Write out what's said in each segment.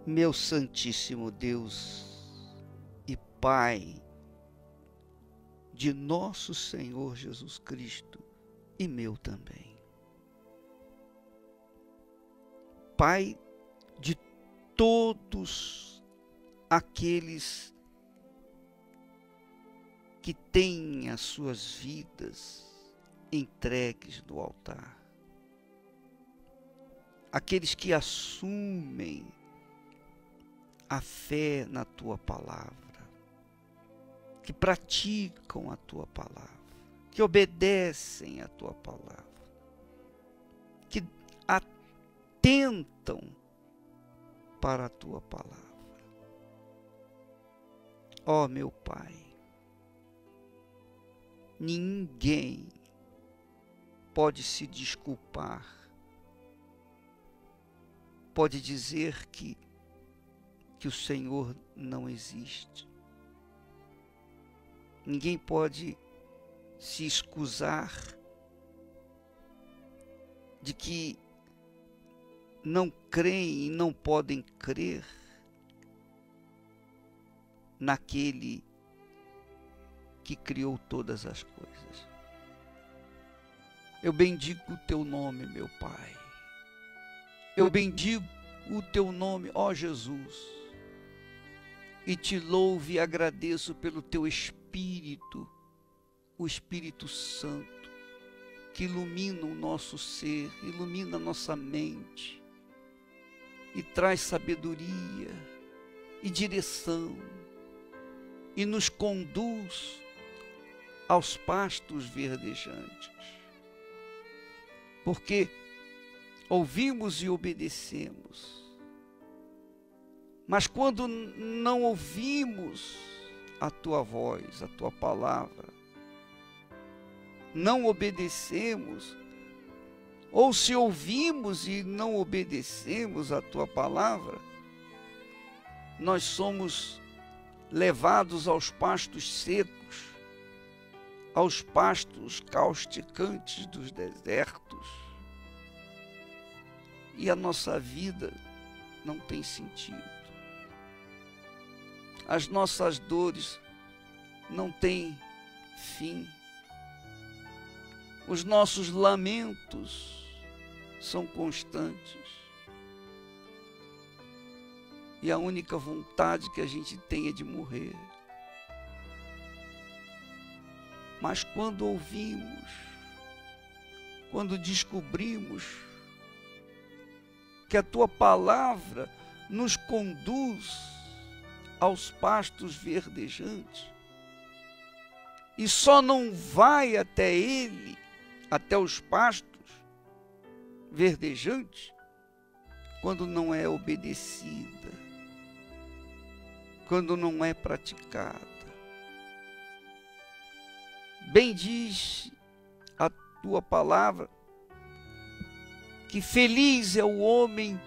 Meu Santíssimo Deus e Pai de nosso Senhor Jesus Cristo e meu também. Pai de todos aqueles que têm as suas vidas entregues no altar. Aqueles que assumem a fé na Tua Palavra, que praticam a Tua Palavra, que obedecem a Tua Palavra, que atentam para a Tua Palavra. Ó meu Pai, ninguém pode se desculpar, pode dizer que o Senhor não existe. Ninguém pode se excusar de que não creem e não podem crer naquele que criou todas as coisas. Eu bendigo o Teu nome, meu Pai. Eu bendigo o Teu nome, ó Jesus, e Te louvo e agradeço pelo Teu Espírito, o Espírito Santo, que ilumina o nosso ser, ilumina a nossa mente, e traz sabedoria e direção, e nos conduz aos pastos verdejantes. Porque ouvimos e obedecemos, mas quando não ouvimos a Tua voz, a Tua palavra, não obedecemos, ou se ouvimos e não obedecemos a Tua palavra, nós somos levados aos pastos secos, aos pastos causticantes dos desertos, e a nossa vida não tem sentido. As nossas dores não têm fim. Os nossos lamentos são constantes. E a única vontade que a gente tem é de morrer. Mas quando ouvimos, quando descobrimos que a Tua palavra nos conduz aos pastos verdejantes, e só não vai até Ele, até os pastos verdejantes, quando não é obedecida, quando não é praticada. Bem diz a Tua palavra que feliz é o homem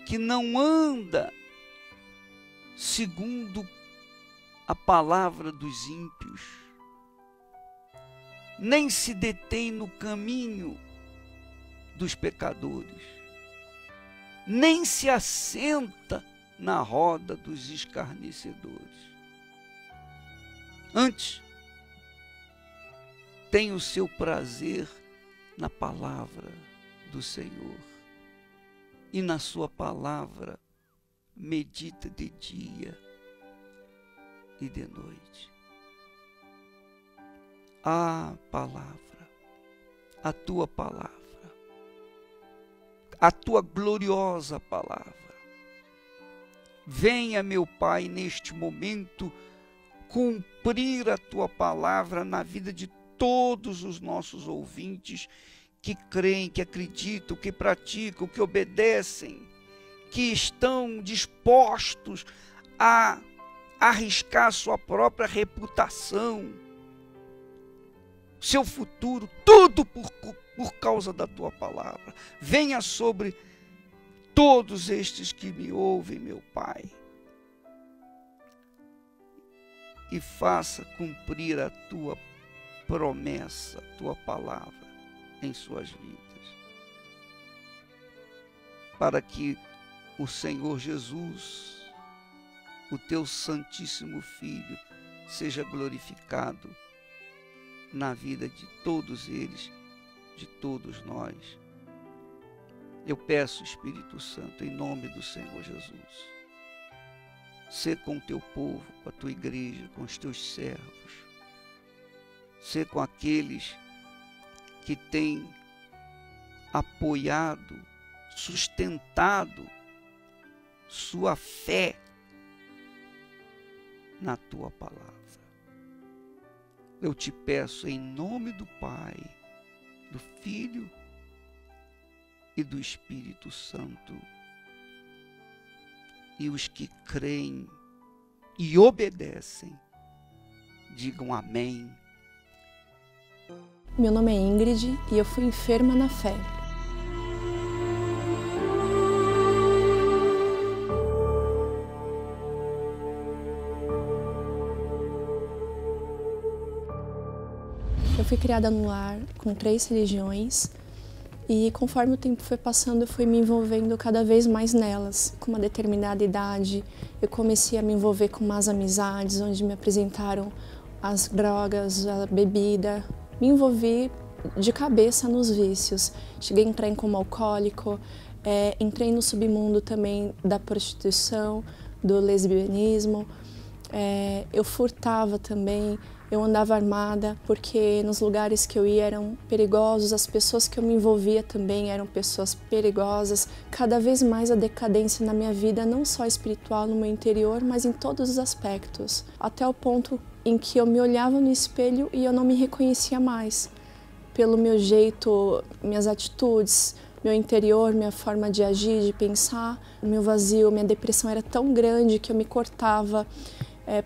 que não anda segundo a palavra dos ímpios, nem se detém no caminho dos pecadores, nem se assenta na roda dos escarnecedores. Antes, tem o seu prazer na palavra do Senhor, e na sua palavra medita de dia e de noite. A palavra, a Tua palavra, a Tua gloriosa palavra. Venha, meu Pai, neste momento, cumprir a Tua palavra na vida de todos os nossos ouvintes que creem, que acreditam, que praticam, que obedecem, que estão dispostos a arriscar sua própria reputação, seu futuro, tudo por causa da Tua palavra. Venha sobre todos estes que me ouvem, meu Pai, e faça cumprir a Tua promessa, a Tua palavra em suas vidas, para que o Senhor Jesus, o teu Santíssimo Filho, seja glorificado na vida de todos eles, de todos nós. Eu peço, Espírito Santo, em nome do Senhor Jesus, sê com o teu povo, com a tua igreja, com os teus servos, sê com aqueles que têm apoiado, sustentado sua fé na tua palavra. Eu te peço em nome do Pai, do Filho e do Espírito Santo. E os que creem e obedecem, digam amém. Meu nome é Ingrid e eu fui enferma na fé. Eu fui criada no lar com 3 religiões e conforme o tempo foi passando eu fui me envolvendo cada vez mais nelas. Com uma determinada idade eu comecei a me envolver com más amizades, onde me apresentaram as drogas, a bebida. Me envolvi de cabeça nos vícios. Cheguei a entrar em coma alcoólico, entrei no submundo também da prostituição, do lesbianismo. Eu furtava também, eu andava armada, porque nos lugares que eu ia eram perigosos, as pessoas que eu me envolvia também eram pessoas perigosas. Cada vez mais a decadência na minha vida, não só espiritual, no meu interior, mas em todos os aspectos. Até o ponto em que eu me olhava no espelho e eu não me reconhecia mais. Pelo meu jeito, minhas atitudes, meu interior, minha forma de agir, de pensar, meu vazio, minha depressão era tão grande que eu me cortava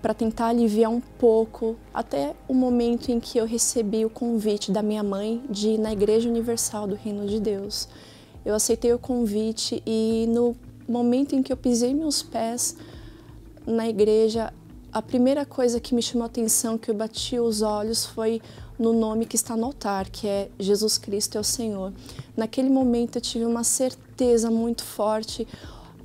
para tentar aliviar um pouco, até o momento em que eu recebi o convite da minha mãe de ir na Igreja Universal do Reino de Deus. Eu aceitei o convite e no momento em que eu pisei meus pés na igreja, a primeira coisa que me chamou a atenção, que eu bati os olhos, foi no nome que está no altar, que é Jesus Cristo é o Senhor. Naquele momento eu tive uma certeza muito forte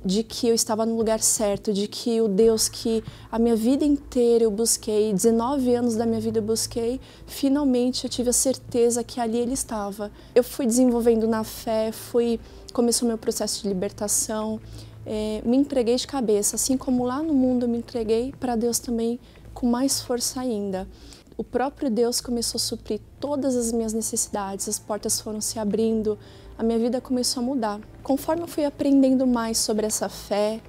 de que eu estava no lugar certo, de que o Deus que a minha vida inteira eu busquei, 19 anos da minha vida eu busquei, finalmente eu tive a certeza que ali Ele estava. Eu fui desenvolvendo na fé, começou meu processo de libertação, me entreguei de cabeça, assim como lá no mundo eu me entreguei, para Deus também com mais força ainda. O próprio Deus começou a suprir todas as minhas necessidades, as portas foram se abrindo, a minha vida começou a mudar. Conforme eu fui aprendendo mais sobre essa fé,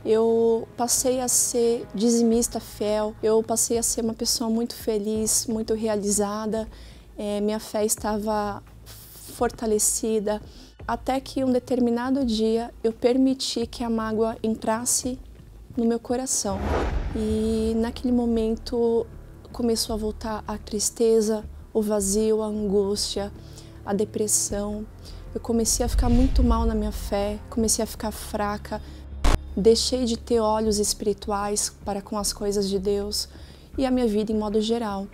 eu passei a ser dizimista fiel, eu passei a ser uma pessoa muito feliz, muito realizada, minha fé estava fortalecida, até que um determinado dia eu permiti que a mágoa entrasse no meu coração. E naquele momento começou a voltar a tristeza, o vazio, a angústia, a depressão. Eu comecei a ficar muito mal na minha fé, comecei a ficar fraca, deixei de ter olhos espirituais para com as coisas de Deus e a minha vida em modo geral.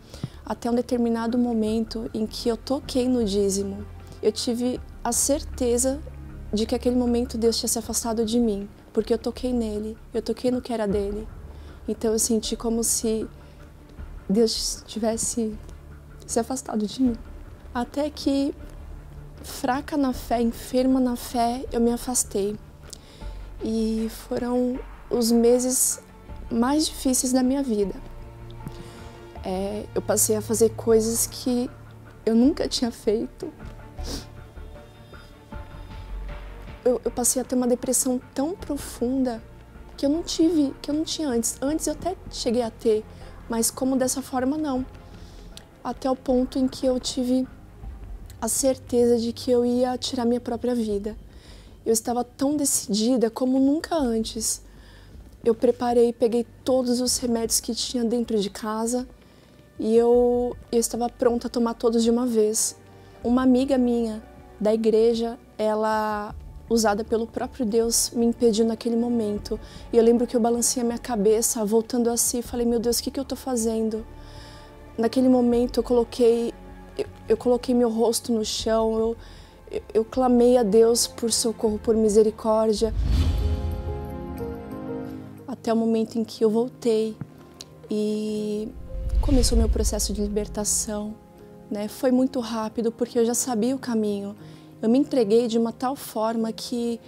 Até um determinado momento em que eu toquei no dízimo, eu tive a certeza de que aquele momento Deus tinha se afastado de mim, porque eu toquei nele, eu toquei no que era dele. Então eu senti como se Deus tivesse se afastado de mim. Até que, fraca na fé, enferma na fé, eu me afastei. E foram os meses mais difíceis da minha vida. Eu passei a fazer coisas que eu nunca tinha feito. Eu passei a ter uma depressão tão profunda que eu não tinha antes. Antes eu até cheguei a ter, mas como dessa forma não. Até o ponto em que eu tive a certeza de que eu ia tirar minha própria vida. Eu estava tão decidida como nunca antes. Eu peguei todos os remédios que tinha dentro de casa e eu estava pronta a tomar todos de uma vez. Uma amiga minha da igreja, ela, usada pelo próprio Deus, me impediu naquele momento. E eu lembro que eu balancei a minha cabeça, voltando a si, e falei, meu Deus, o que eu estou fazendo? Naquele momento eu coloquei meu rosto no chão, eu clamei a Deus por socorro, por misericórdia. até o momento em que eu voltei e começou meu processo de libertação, né? Foi muito rápido porque eu já sabia o caminho. Eu me entreguei de uma tal forma que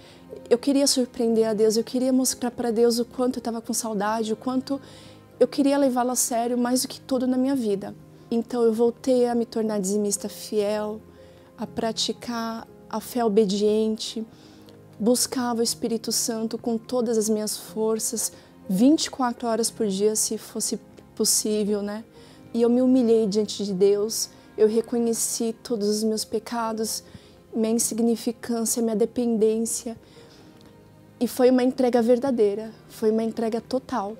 eu queria surpreender a Deus, eu queria mostrar para Deus o quanto eu estava com saudade, o quanto eu queria levá-lo a sério mais do que tudo na minha vida. Então eu voltei a me tornar dizimista fiel, a praticar a fé obediente, buscava o Espírito Santo com todas as minhas forças, 24 horas por dia, se fosse possível, né? E eu me humilhei diante de Deus, eu reconheci todos os meus pecados, minha insignificância, minha dependência. E foi uma entrega verdadeira, foi uma entrega total.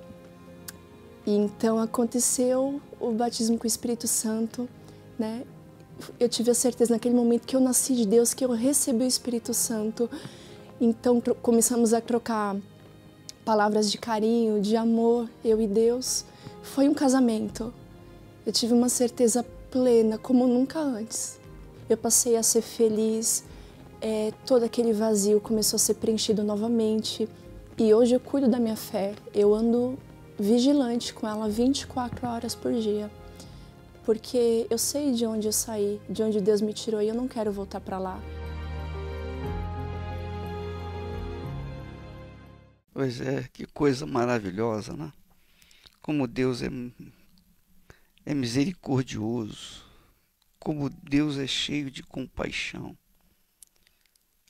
E então aconteceu o batismo com o Espírito Santo, né? Eu tive a certeza naquele momento que eu nasci de Deus, que eu recebi o Espírito Santo. Então começamos a trocar palavras de carinho, de amor, eu e Deus. Foi um casamento. Eu tive uma certeza plena, como nunca antes. Eu passei a ser feliz, todo aquele vazio começou a ser preenchido novamente. E hoje eu cuido da minha fé, eu ando vigilante com ela 24 horas por dia. Porque eu sei de onde eu saí, de onde Deus me tirou e eu não quero voltar para lá. Pois é, que coisa maravilhosa, né? Como Deus é misericordioso, como Deus é cheio de compaixão.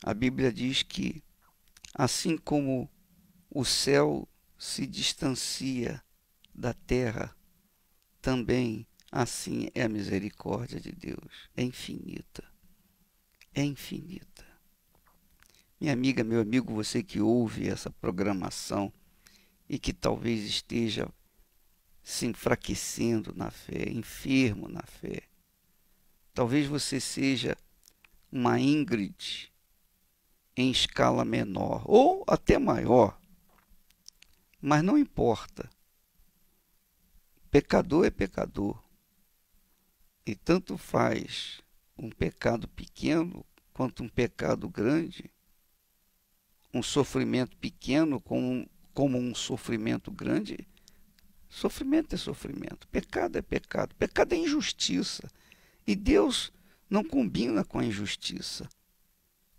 A Bíblia diz que, assim como o céu se distancia da terra, também assim é a misericórdia de Deus. É infinita. É infinita. Minha amiga, meu amigo, você que ouve essa programação e que talvez esteja se enfraquecendo na fé, enfermo na fé. Talvez você seja uma Ingrid em escala menor ou até maior. Mas não importa. Pecador é pecador. E tanto faz um pecado pequeno quanto um pecado grande, um sofrimento pequeno como um sofrimento grande. Sofrimento é sofrimento, pecado é pecado, pecado é injustiça. E Deus não combina com a injustiça.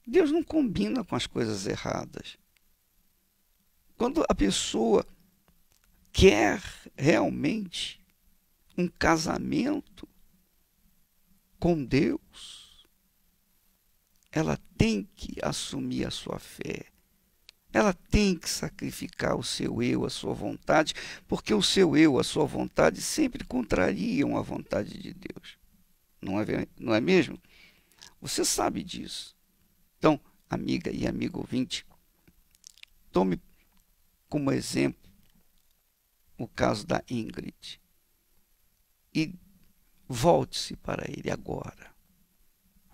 Deus não combina com as coisas erradas. Quando a pessoa quer realmente um casamento com Deus, ela tem que assumir a sua fé. Ela tem que sacrificar o seu eu, a sua vontade, porque o seu eu, a sua vontade, sempre contrariam a vontade de Deus. Não é mesmo? Você sabe disso. Então, amiga e amigo ouvinte, tome como exemplo o caso da Ingrid e volte-se para ele agora.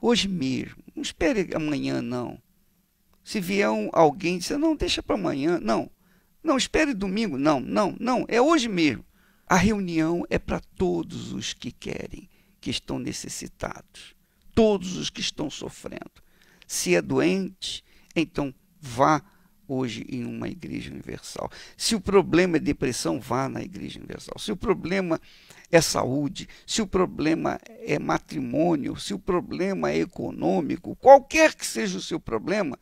Hoje mesmo. Não espere amanhã, não. Se vier alguém dizer, não, deixa para amanhã. Não, não, espere domingo. Não, não, não. É hoje mesmo. A reunião é para todos os que querem, que estão necessitados. Todos os que estão sofrendo. Se é doente, então vá hoje em uma igreja universal. Se o problema é depressão, vá na igreja universal. Se o problema é saúde, se o problema é matrimônio, se o problema é econômico, qualquer que seja o seu problema,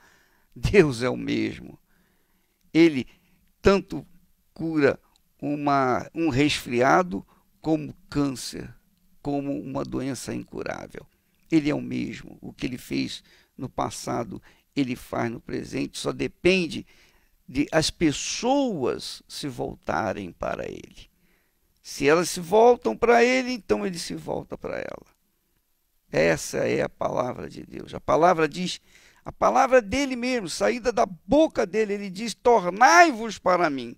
Deus é o mesmo. Ele tanto cura um resfriado como câncer, como uma doença incurável. Ele é o mesmo. O que ele fez no passado, ele faz no presente. Só depende de as pessoas se voltarem para ele. Se elas se voltam para ele, então ele se volta para ela. Essa é a palavra de Deus. A palavra diz, a palavra dele mesmo, saída da boca dele, ele diz, tornai-vos para mim,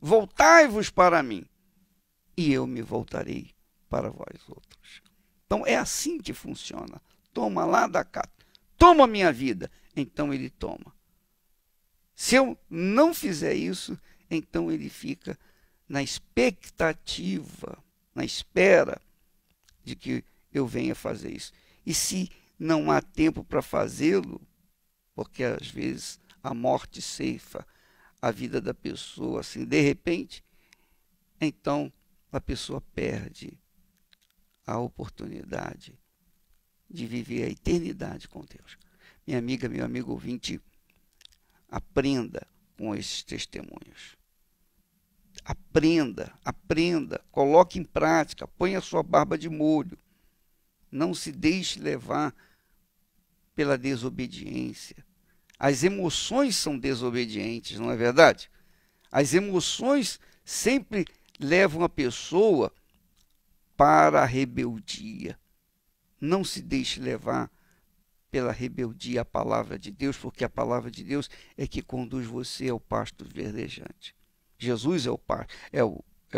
voltai-vos para mim, e eu me voltarei para vós outros. Então é assim que funciona. Toma lá da cá, toma a minha vida, então ele toma. Se eu não fizer isso, então ele fica na expectativa, na espera de que eu venha fazer isso. E se não há tempo para fazê-lo, porque às vezes a morte ceifa, a vida da pessoa assim, de repente, então a pessoa perde a oportunidade de viver a eternidade com Deus. Minha amiga, meu amigo ouvinte, aprenda com esses testemunhos. Aprenda, coloque em prática, ponha a sua barba de molho. Não se deixe levar pela desobediência. As emoções são desobedientes, não é verdade? As emoções sempre levam a pessoa para a rebeldia. Não se deixe levar pela rebeldia à palavra de Deus, porque a palavra de Deus é que conduz você ao pasto verdejante. Jesus é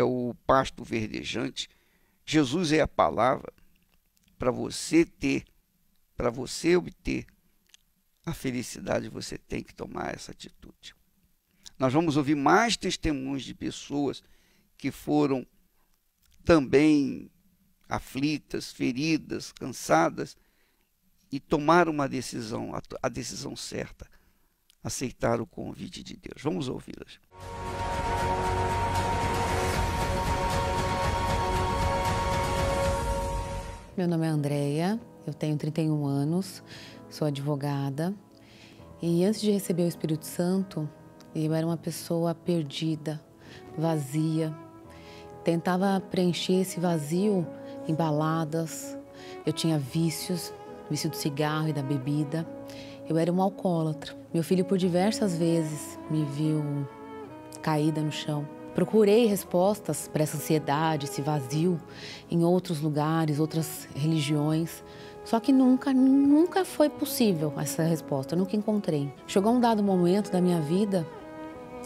o pasto verdejante. Jesus é a palavra para você obter a felicidade, você tem que tomar essa atitude. Nós vamos ouvir mais testemunhos de pessoas que foram também aflitas, feridas, cansadas e tomaram uma decisão, a decisão certa, aceitar o convite de Deus. Vamos ouvi-las. Meu nome é Andréia, eu tenho 31 anos, sou advogada e antes de receber o Espírito Santo, eu era uma pessoa perdida, vazia. Tentava preencher esse vazio em baladas, eu tinha vícios, vício do cigarro e da bebida. Eu era uma alcoólatra. Meu filho por diversas vezes me viu caída no chão. Procurei respostas para essa ansiedade, esse vazio em outros lugares, outras religiões. Só que nunca foi possível essa resposta, eu nunca encontrei. Chegou um dado momento da minha vida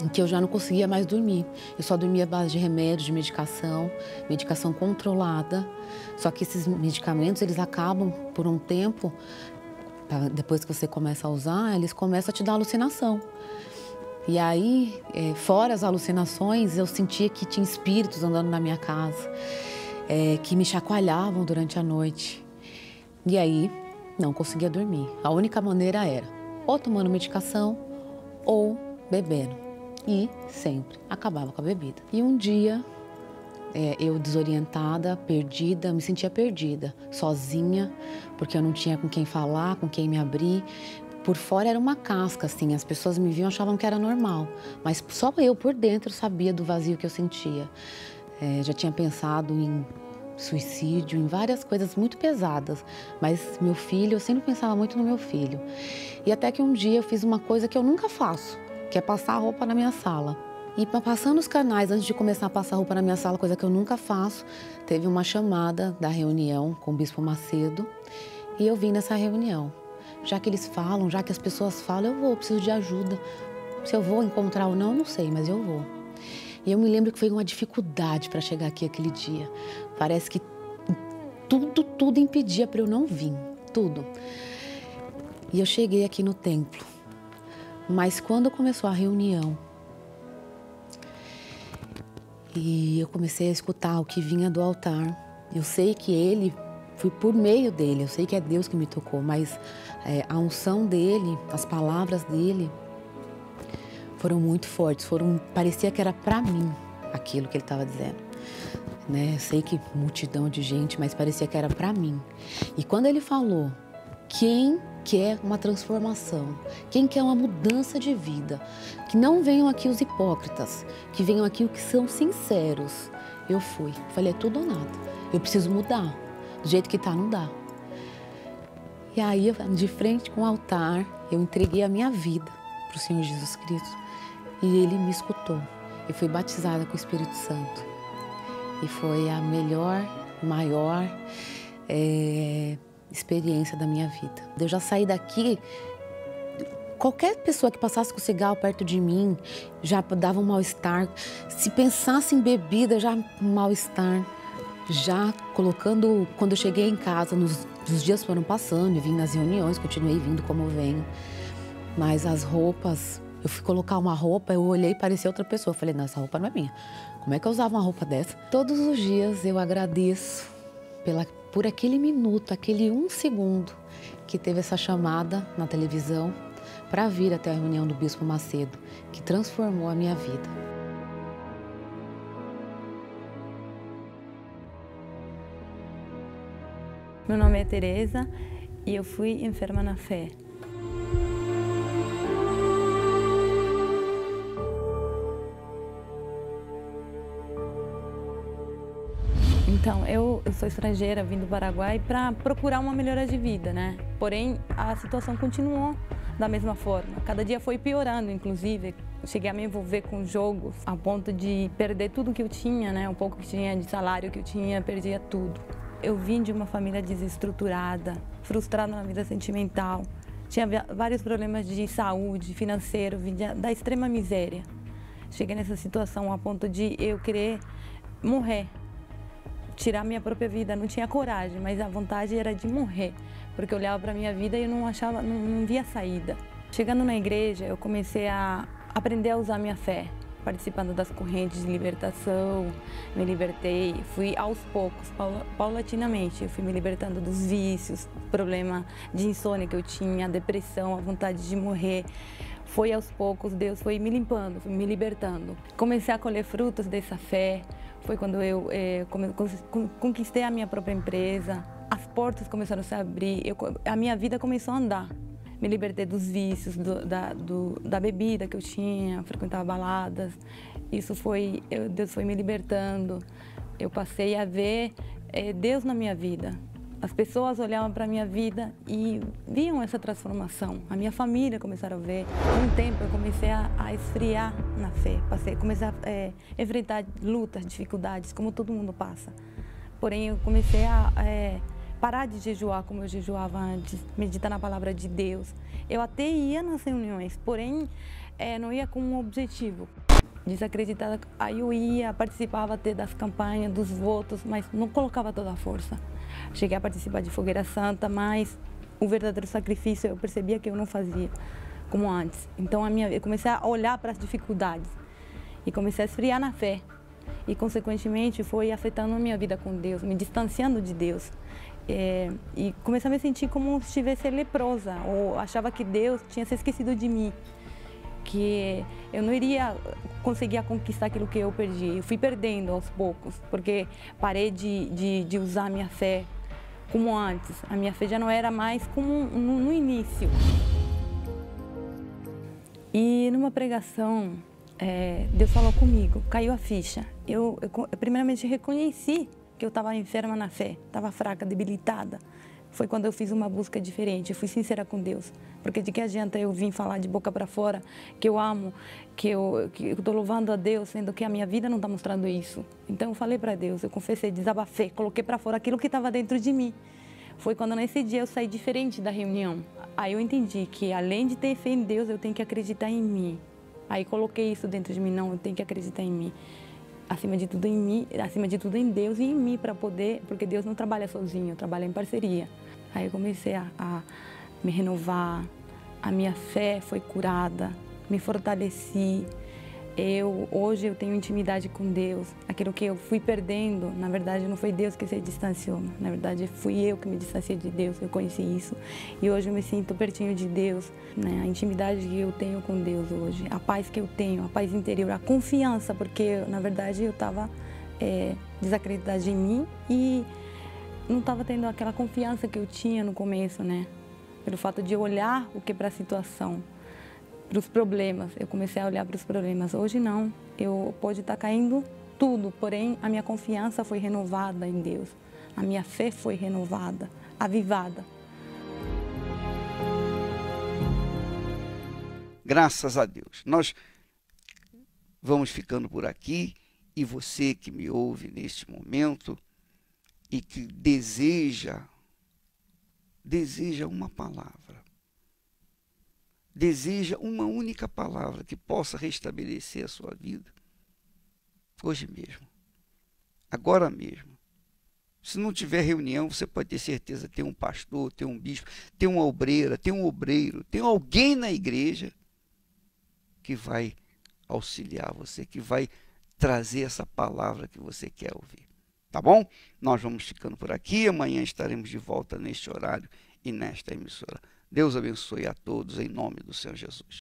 em que eu já não conseguia mais dormir. Eu só dormia à base de remédio, de medicação controlada. Só que esses medicamentos, eles acabam por um tempo, depois que você começa a usar, eles começam a te dar alucinação. E aí, fora as alucinações, eu sentia que tinha espíritos andando na minha casa, que me chacoalhavam durante a noite. E aí, não conseguia dormir. A única maneira era ou tomando medicação ou bebendo. E sempre acabava com a bebida. E um dia, eu desorientada, perdida, me sentia perdida, sozinha, porque eu não tinha com quem falar, com quem me abrir. Por fora era uma casca, assim, as pessoas me viam e achavam que era normal. Mas só eu, por dentro, sabia do vazio que eu sentia. Já tinha pensado em suicídio, em várias coisas muito pesadas. Mas meu filho, eu sempre pensava muito no meu filho. E até que um dia eu fiz uma coisa que eu nunca faço, que é passar roupa na minha sala. E passando os canais, antes de começar a passar roupa na minha sala, coisa que eu nunca faço, teve uma chamada da reunião com o Bispo Macedo e eu vim nessa reunião. Já que eles falam, já que as pessoas falam, eu vou, preciso de ajuda. Se eu vou encontrar ou não sei, mas eu vou. E eu me lembro que foi uma dificuldade para chegar aqui aquele dia. Parece que tudo impedia para eu não vir, tudo. E eu cheguei aqui no templo. Mas quando começou a reunião, e eu comecei a escutar o que vinha do altar, eu sei que foi por meio dele, eu sei que é Deus que me tocou, mas a unção dele, as palavras dele foram muito fortes, parecia que era para mim aquilo que ele estava dizendo. Né? Eu sei que multidão de gente, mas parecia que era para mim. E quando ele falou, quem quer uma transformação, quem quer uma mudança de vida, que não venham aqui os hipócritas, que venham aqui os que são sinceros. Eu fui, falei, é tudo ou nada, eu preciso mudar, do jeito que tá não dá. E aí, de frente com o altar, eu entreguei a minha vida para o Senhor Jesus Cristo e Ele me escutou. Eu fui batizada com o Espírito Santo e foi a melhor, maior experiência da minha vida. Eu já saí daqui, qualquer pessoa que passasse com cigarro perto de mim já dava um mal-estar. Se pensasse em bebida, já um mal-estar. Já colocando, quando eu cheguei em casa, os dias foram passando, eu vim nas reuniões, continuei vindo como eu venho. Mas as roupas, eu fui colocar uma roupa, eu olhei e parecia outra pessoa. Eu falei, não, essa roupa não é minha. Como é que eu usava uma roupa dessa? Todos os dias eu agradeço por aquele minuto, aquele 1 segundo que teve essa chamada na televisão, para vir até a reunião do Bispo Macedo, que transformou a minha vida. Meu nome é Teresa e eu fui enferma na fé. Então, eu sou estrangeira, vim do Paraguai para procurar uma melhora de vida, né? Porém, a situação continuou da mesma forma. Cada dia foi piorando, inclusive. Cheguei a me envolver com jogos, a ponto de perder tudo que eu tinha, né? Um pouco que tinha de salário que eu tinha, perdia tudo. Eu vim de uma família desestruturada, frustrada na vida sentimental. Tinha vários problemas de saúde, financeiro, vim da extrema miséria. Cheguei nessa situação a ponto de eu querer morrer. Tirar minha própria vida, não tinha coragem, mas a vontade era de morrer, porque eu olhava para a minha vida e eu não via saída. Chegando na igreja, eu comecei a aprender a usar minha fé, participando das correntes de libertação, me libertei, fui aos poucos, paulatinamente, eu fui me libertando dos vícios, problema de insônia que eu tinha, a depressão, a vontade de morrer. Foi aos poucos, Deus foi me limpando, foi me libertando. Comecei a colher frutos dessa fé. Foi quando eu conquistei a minha própria empresa, as portas começaram a se abrir, a minha vida começou a andar. Me libertei dos vícios, da bebida que eu tinha, frequentava baladas. Deus foi me libertando. Eu passei a ver Deus na minha vida. As pessoas olhavam para a minha vida e viam essa transformação. A minha família começaram a ver. Com o tempo, eu comecei a esfriar na fé. Comecei a enfrentar lutas, dificuldades, como todo mundo passa. Porém, eu comecei a parar de jejuar como eu jejuava antes, meditar na palavra de Deus. Eu até ia nas reuniões, porém, não ia com um objetivo. Desacreditada, aí eu ia, participava até das campanhas, dos votos, mas não colocava toda a força. Cheguei a participar de Fogueira Santa, mas o verdadeiro sacrifício eu percebia que eu não fazia como antes. Então eu comecei a olhar para as dificuldades e comecei a esfriar na fé. E, consequentemente, foi afetando a minha vida com Deus, me distanciando de Deus. E comecei a me sentir como se estivesse leprosa, ou achava que Deus tinha se esquecido de mim, que eu não iria conseguir conquistar aquilo que eu perdi. Eu fui perdendo aos poucos, porque parei de usar a minha fé como antes. A minha fé já não era mais como no início. E numa pregação, Deus falou comigo, caiu a ficha. Eu primeiramente reconheci que eu estava enferma na fé, estava fraca, debilitada. Foi quando eu fiz uma busca diferente, eu fui sincera com Deus. Porque de que adianta eu vir falar de boca para fora que eu amo, que eu estou louvando a Deus, sendo que a minha vida não está mostrando isso. Então eu falei para Deus, eu confessei, desabafei, coloquei para fora aquilo que estava dentro de mim. Foi quando nesse dia eu saí diferente da reunião. Aí eu entendi que além de ter fé em Deus, eu tenho que acreditar em mim. Aí coloquei isso dentro de mim, não, eu tenho que acreditar em mim. Acima de tudo em mim, acima de tudo em Deus e em mim para poder, porque Deus não trabalha sozinho, trabalha em parceria. Aí eu comecei a me renovar, a minha fé foi curada, me fortaleci. Hoje eu tenho intimidade com Deus. Aquilo que eu fui perdendo, na verdade não foi Deus que se distanciou, na verdade fui eu que me distanciei de Deus, eu conheci isso. E hoje eu me sinto pertinho de Deus, né? A intimidade que eu tenho com Deus hoje, a paz que eu tenho, a paz interior, a confiança, porque na verdade eu estava desacreditada em mim e não estava tendo aquela confiança que eu tinha no começo, né? Pelo fato de eu olhar o que para a situação, para os problemas. Eu comecei a olhar para os problemas. Hoje não, pode estar caindo tudo, porém a minha confiança foi renovada em Deus. A minha fé foi renovada, avivada. Graças a Deus. Nós vamos ficando por aqui e você que me ouve neste momento e que deseja uma palavra, deseja uma única palavra que possa restabelecer a sua vida, hoje mesmo, agora mesmo. Se não tiver reunião, você pode ter certeza, tem um pastor, tem um bispo, tem uma obreira, tem um obreiro, tem alguém na igreja que vai auxiliar você, que vai trazer essa palavra que você quer ouvir. Tá bom? Nós vamos ficando por aqui, amanhã estaremos de volta neste horário e nesta emissora. Deus abençoe a todos em nome do Senhor Jesus.